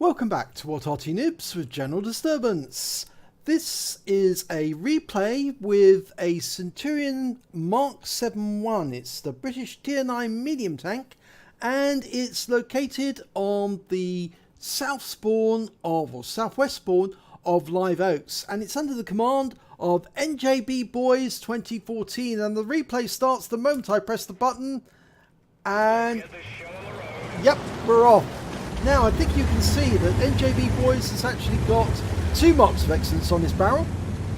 Welcome back to What Arty Noobs with General Disturbance. This is a replay with a Centurion Mk 7.1. It's the British Tier 9 medium tank, and it's located on the southwest spawn of Live Oaks, and it's under the command of NJBboys2014. And the replay starts the moment I press the button, and yep, we're off. Now, I think you can see that NJB Boys has actually got 2 marks of excellence on his barrel,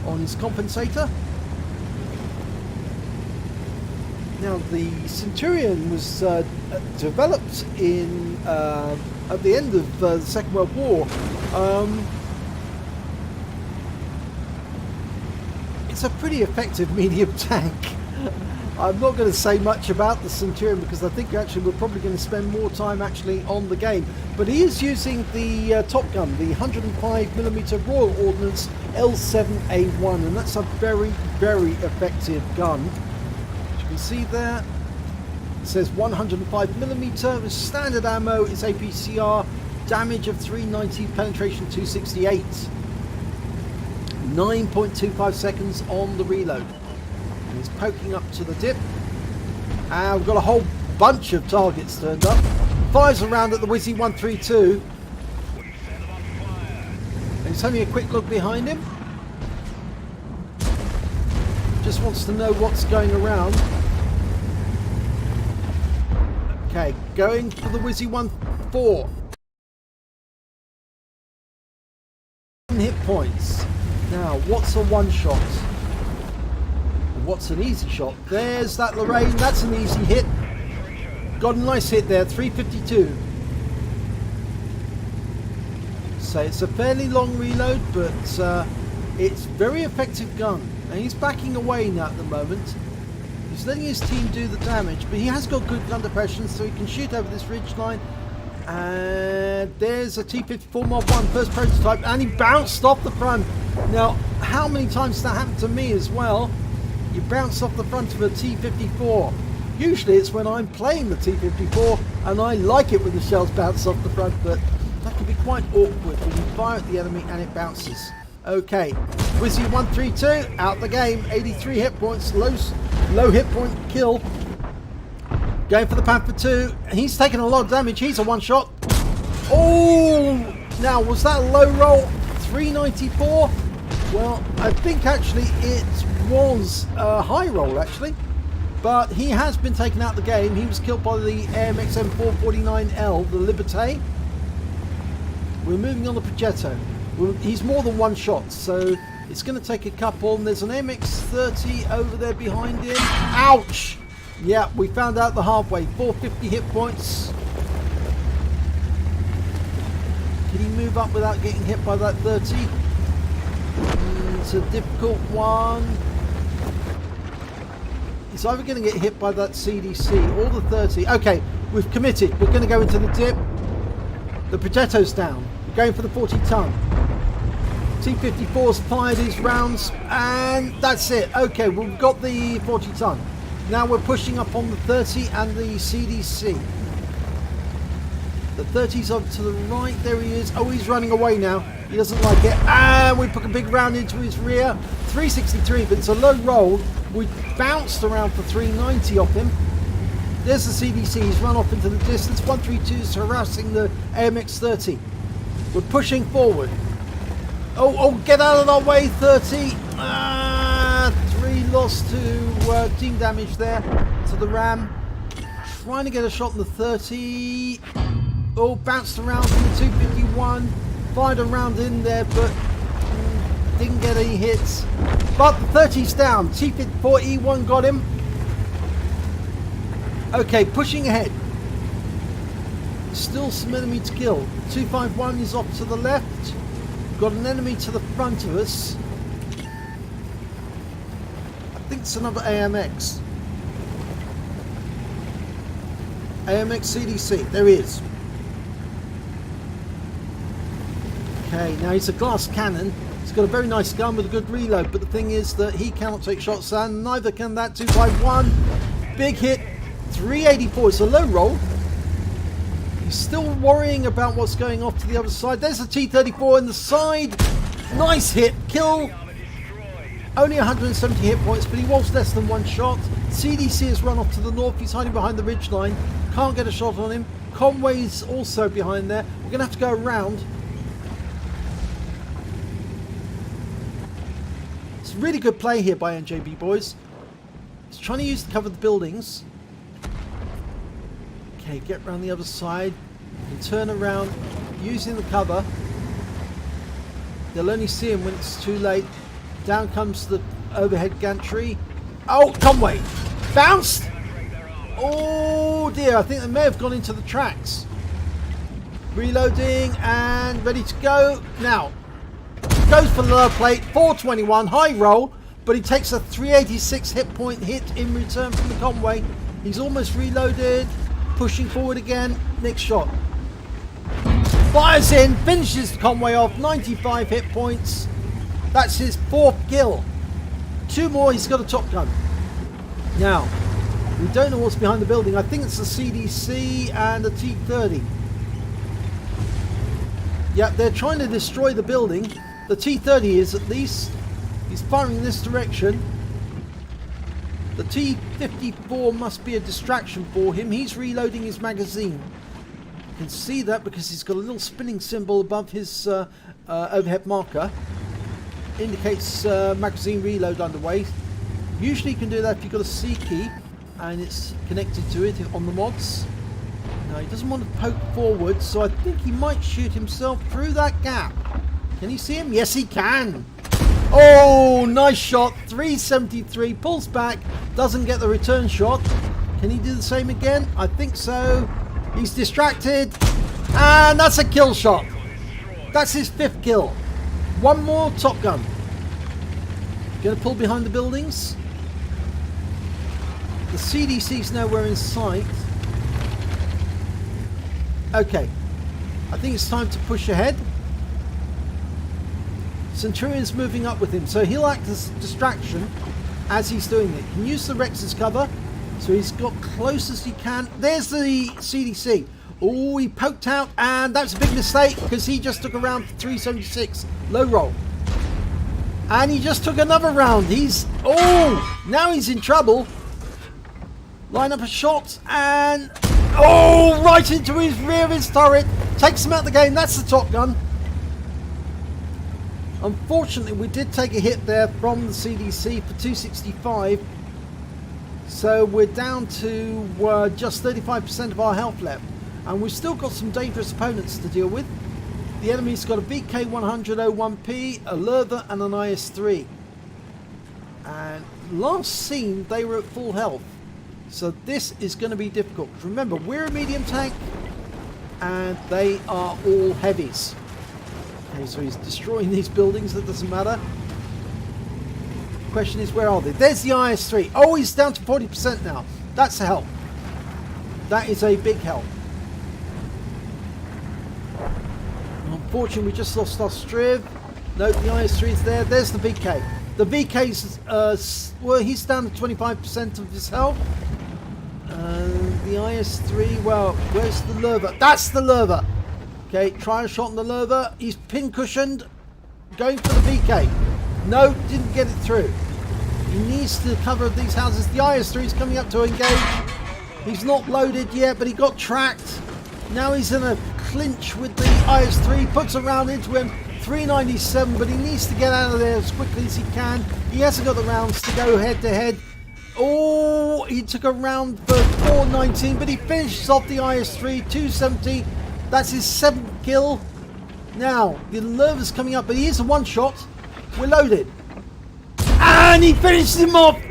on his compensator. Now, the Centurion was developed in at the end of the Second World War. It's a pretty effective medium tank. I'm not going to say much about the Centurion because I think actually we're probably going to spend more time actually on the game. But he is using the top gun, the 105mm Royal Ordnance L7A1, and that's a very, very effective gun. As you can see there, it says 105mm. Standard ammo is APCR, damage of 390, penetration 268. 9.25 seconds on the reload. He's poking up to the dip, and we've got a whole bunch of targets turned up. Fires around at the Wizzy 132. And he's having a quick look behind him. Just wants to know what's going around. Okay, going for the Wizzy 1-4. Hit points. Now, what's a one shot? What's an easy shot? There's that Lorraine. That's an easy hit. Got a nice hit there. 352. So it's a fairly long reload, but it's very effective gun. And he's backing away now at the moment. He's letting his team do the damage, but he has got good gun depression, so he can shoot over this ridge line. And there's a T-54 Mod 1 first prototype, and he bounced off the front. Now, how many times has that happened to me as well? You bounce off the front of a T-54. Usually it's when I'm playing the T-54 and I like it when the shells bounce off the front, but that can be quite awkward when you fire at the enemy and it bounces. Okay, Wizzy 132 out the game, 83 hit points, low hit point kill. Going for the Panther 2. He's taking a lot of damage. He's a one shot. Oh, now was that a low roll? 394. Well, I think actually it was a high roll actually, but he has been taken out of the game. He was killed by the AMX M449L, the Liberté. We're moving on the Progetto. He's more than one shot, so it's going to take a couple. And there's an MX-30 over there behind him. Ouch! Yeah, we found out the hard way. 450 hit points. Can he move up without getting hit by that 30? It's a difficult one. He's either going to get hit by that CDC or the 30. Okay, we've committed. We're going to go into the dip. The Progetto's down. We're going for the 40-ton. T-54's fired his rounds, and that's it. Okay, we've got the 40-ton. Now we're pushing up on the 30 and the CDC. The 30's up to the right. There he is. Oh, he's running away now. He doesn't like it. And we put a big round into his rear. 363, but it's a low roll. We bounced around for 390 off him. There's the CDC. He's run off into the distance. 132 is harassing the AMX-30. We're pushing forward. Oh, get out of our way, 30. 3 lost to team damage there to the Ram. Trying to get a shot on the 30. Oh, bounced around from the 251. Fired a round in there, but didn't get any hits. But the 30's down. T-54 E1 got him. Okay, pushing ahead. Still some enemy to kill. 251 is off to the left. Got an enemy to the front of us. I think it's another AMX. AMX CDC. There he is. Okay, now he's a glass cannon. He's got a very nice gun with a good reload, but the thing is that he cannot take shots, and neither can that 251. Big hit, 384. It's a low roll. He's still worrying about what's going off to the other side. There's a T-34 in the side. Nice hit. Kill. Only 170 hit points, but he was less than one shot. CDC has run off to the north. He's hiding behind the ridgeline. Can't get a shot on him. Conway's also behind there. We're going to have to go around. It's a really good play here by NJB boys. He's trying to use the cover of the buildings. Okay, get around the other side and turn around using the cover. They'll only see him when it's too late. Down comes the overhead gantry. Oh, Conway! Bounced! Oh dear, I think they may have gone into the tracks. Reloading and ready to go. Now, goes for the lower plate, 421, high roll, but he takes a 386 hit point hit in return from the Conway. He's almost reloaded, pushing forward again, next shot. Fires in, finishes the Conway off, 95 hit points. That's his 4th kill. 2 more, he's got a top gun. Now, we don't know what's behind the building. I think it's the CDC and the T-30. Yeah, they're trying to destroy the building. The T-30 is at least. He's firing in this direction. The T-54 must be a distraction for him. He's reloading his magazine. You can see that because he's got a little spinning symbol above his overhead marker. Indicates magazine reload underway. Usually you can do that if you've got a C key and it's connected to it on the mods. Now he doesn't want to poke forward, so I think he might shoot himself through that gap. Can you see him? Yes, he can. Oh, nice shot. 373. Pulls back. Doesn't get the return shot. Can he do the same again? I think so. He's distracted. And that's a kill shot. That's his 5th kill. 1 more top gun. Gonna pull behind the buildings. The CDC's nowhere in sight. Okay. I think it's time to push ahead. Centurion's moving up with him, so he'll act as a distraction as he's doing it. He can use the Rex's cover, so he's got close as he can. There's the CDC. Oh, he poked out, and that's a big mistake because he just took a round for 376. Low roll. And he just took another round. Now he's in trouble. Line up a shot, and right into his rear of his turret. Takes him out of the game. That's the top gun. Unfortunately, we did take a hit there from the CDC for 265. So we're down to just 35% of our health left. And we've still got some dangerous opponents to deal with. The enemy's got a VK100-01P, a Lerva and an IS-3. And last seen, they were at full health. So this is going to be difficult. Remember, we're a medium tank and they are all heavies. Okay, so he's destroying these buildings, that doesn't matter. Question is, where are they? There's the IS-3. Oh, he's down to 40% now. That's a help. That is a big help. Unfortunately, we just lost our Striv. No, the IS-3 is there. There's the VK. The VK's, he's down to 25% of his health. The IS-3, well, where's the Lerva? That's the Lerva. Okay, try a shot on the Lerva. He's pin-cushioned. Going for the VK. No, didn't get it through. He needs to cover these houses. The IS-3 is coming up to engage. He's not loaded yet, but he got tracked. Now he's in a clinch with the IS-3. Puts a round into him. 397, but he needs to get out of there as quickly as he can. He hasn't got the rounds to go head-to-head. Oh, he took a round for 419, but he finishes off the IS-3, 270. That's his 7th kill. Now, the Lerva's coming up, but he is a one-shot. We're loaded. And he finishes him off.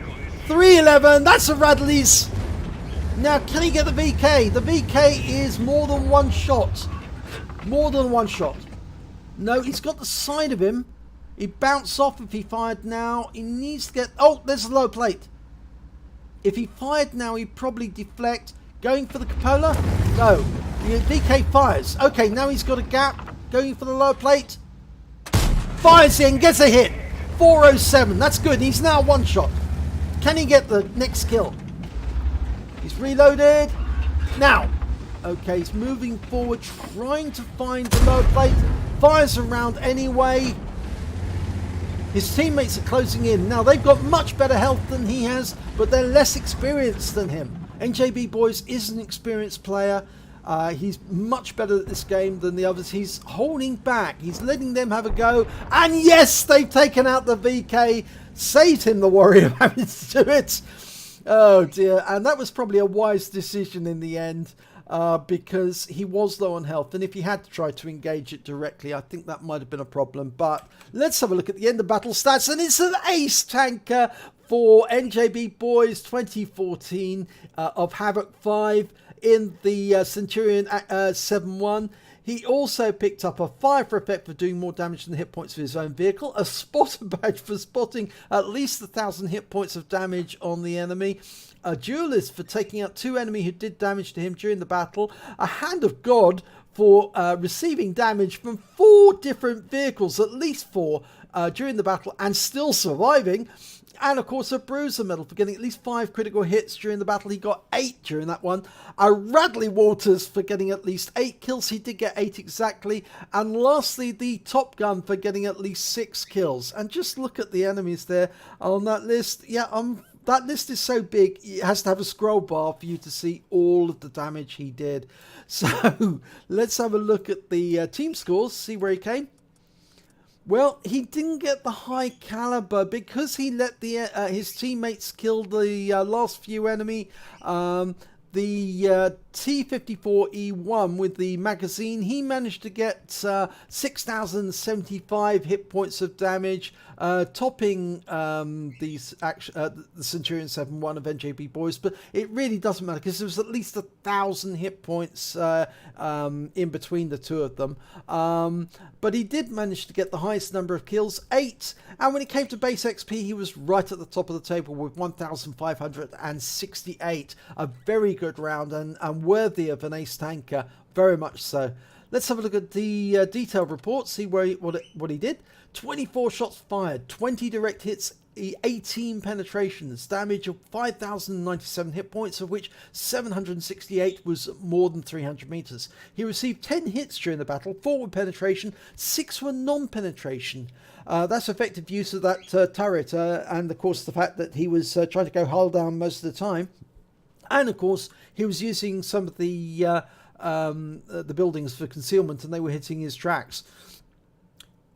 311. That's a Radleys. Now, can he get the VK? The VK is more than one shot. More than one shot. No, he's got the side of him. He bounced off if he fired now. He needs to get... Oh, there's a low plate. If he fired now, he'd probably deflect. Going for the cupola? No. The VK fires. Okay, now he's got a gap. Going for the lower plate. Fires in, gets a hit. 407. That's good. He's now one shot. Can he get the next kill? He's reloaded. Now, Okay, he's moving forward, trying to find the lower plate. Fires around anyway. His teammates are closing in. Now, they've got much better health than he has, but they're less experienced than him. NJB Boys is an experienced player. He's much better at this game than the others. He's holding back. He's letting them have a go. And yes, they've taken out the VK. Saved him the worry of having to do it. Oh dear. And that was probably a wise decision in the end. Because he was low on health, and if he had to try to engage it directly, I think that might have been a problem. But let's have a look at the end of battle stats, and it's an ace tanker for NJBboys2014 of HVOC5 in the Centurion Mk. He also picked up a fire for effect for doing more damage than the hit points of his own vehicle, a spotter badge for spotting at least 1,000 hit points of damage on the enemy, a duelist for taking out 2 enemy who did damage to him during the battle, a hand of God for receiving damage from 4 different vehicles, at least 4, during the battle and still surviving. And of course a bruiser medal for getting at least 5 critical hits during the battle. He got 8 during that one. A Radley Waters for getting at least 8 kills. He did get 8 exactly. And lastly, the Top Gun for getting at least 6 kills. And just look at the enemies there on that list. Yeah, that list is so big, it has to have a scroll bar for you to see all of the damage he did. So let's have a look at the team scores, see where he came. Well, he didn't get the high caliber because he let the his teammates kill the last few enemy. The T-54E1 with the magazine, he managed to get 6,075 hit points of damage, topping the Centurion 7-1 of NJB Boys, but it really doesn't matter because there was at least 1,000 hit points in between the two of them. But he did manage to get the highest number of kills, 8, and when it came to base XP, he was right at the top of the table with 1,568. A very good round and worthy of an ace tanker, very much so. Let's have a look at the detailed report, see what he did. 24 shots fired, 20 direct hits, 18 penetrations, damage of 5,097 hit points, of which 768 was more than 300 meters. He received 10 hits during the battle, 4 were penetration, 6 were non-penetration. That's effective use of that turret, and of course the fact that he was trying to go hull down most of the time. And of course, he was using some of the buildings for concealment, and they were hitting his tracks.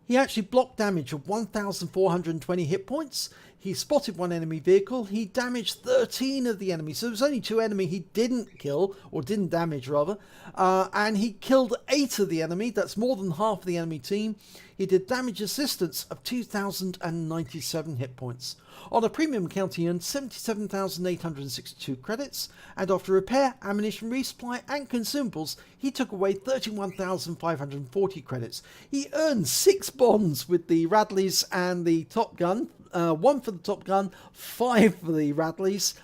He actually blocked damage of 1,420 hit points. He spotted 1 enemy vehicle. He damaged 13 of the enemies. So there was only 2 enemy he didn't kill, or didn't damage rather. And he killed 8 of the enemy. That's more than half of the enemy team. He did damage assistance of 2,097 hit points. On a premium account, he earned 77,862 credits, and after repair, ammunition resupply and consumables, he took away 31,540 credits. He earned 6 bonds with the Radleys and the Top Gun, 1 for the Top Gun, 5 for the Radleys,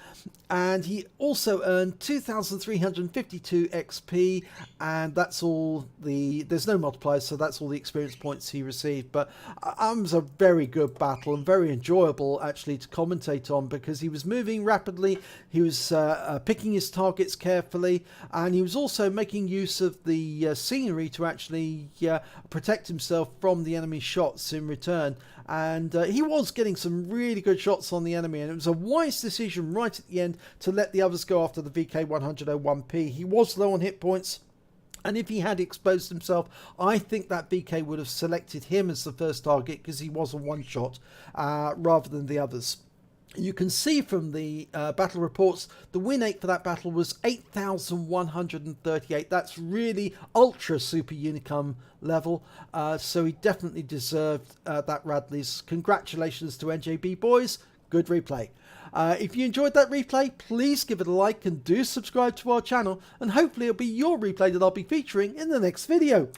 and he also earned 2,352 XP, and that's all there's no multipliers, so that's all the experience points he received. But it was a very good battle and very enjoyable actually to commentate on, because he was moving rapidly, he was picking his targets carefully, and he was also making use of the scenery to actually protect himself from the enemy shots in return. And he was getting some really good shots on the enemy, and it was a wise decision right at the end to let the others go after the VK101P. He was low on hit points, and if he had exposed himself, I think that VK would have selected him as the first target because he was a one-shot rather than the others. You can see from the battle reports, the win rate for that battle was 8,138. That's really ultra super unicum level. So he definitely deserved that Radleys. Congratulations to NJB Boys. Good replay. If you enjoyed that replay, please give it a like and do subscribe to our channel. And hopefully it'll be your replay that I'll be featuring in the next video.